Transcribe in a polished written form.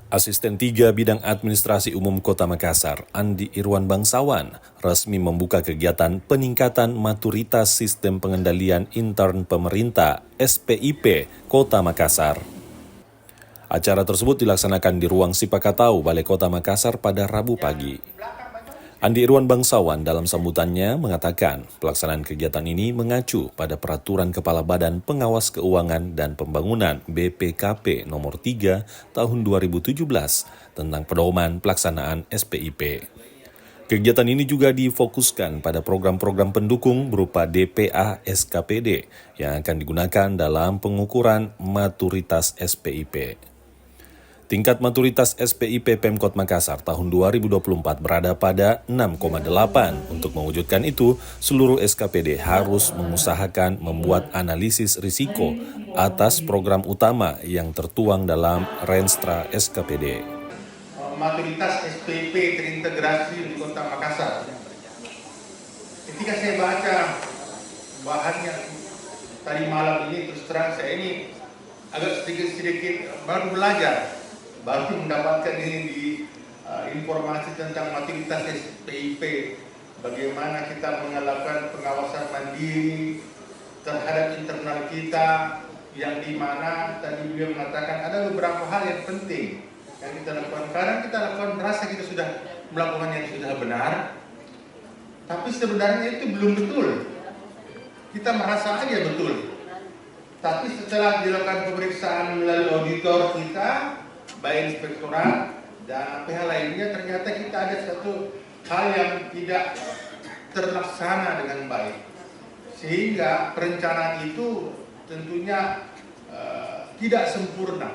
Asisten 3 Bidang Administrasi Umum Kota Makassar, Andi Irwan Bangsawan, resmi membuka kegiatan peningkatan maturitas Sistem Pengendalian Intern Pemerintah (SPIP) Kota Makassar. Acara tersebut dilaksanakan di Ruang Sipakatau, Balai Kota Makassar pada Rabu pagi. Andi Irwan Bangsawan dalam sambutannya mengatakan pelaksanaan kegiatan ini mengacu pada Peraturan Kepala Badan Pengawas Keuangan dan Pembangunan BPKP nomor 3 tahun 2017 tentang pedoman pelaksanaan SPIP. Kegiatan ini juga difokuskan pada program-program pendukung berupa DPA SKPD yang akan digunakan dalam pengukuran maturitas SPIP. Tingkat maturitas SPIP Pemkot Makassar tahun 2024 berada pada 6,8. Untuk mewujudkan itu, seluruh SKPD harus mengusahakan membuat analisis risiko atas program utama yang tertuang dalam Renstra SKPD. Maturitas SPIP terintegrasi di Kota Makassar. Ketika saya baca bahannya tadi malam ini, terus terang saya ini agak sedikit baru belajar. Baru mendapatkan ini di informasi tentang maturitas SPIP, bagaimana kita melakukan pengawasan mandiri terhadap internal kita, yang dimana tadi beliau mengatakan ada beberapa hal yang penting yang kita lakukan. Kadang kita lakukan merasa kita sudah melakukan yang sudah benar, tapi sebenarnya itu belum betul. Kita merasa aja betul, tapi setelah dilakukan pemeriksaan melalui auditor kita, baik inspektorat dan pihak lainnya, ternyata kita ada satu hal yang tidak terlaksana dengan baik, sehingga perencanaan itu tentunya tidak sempurna.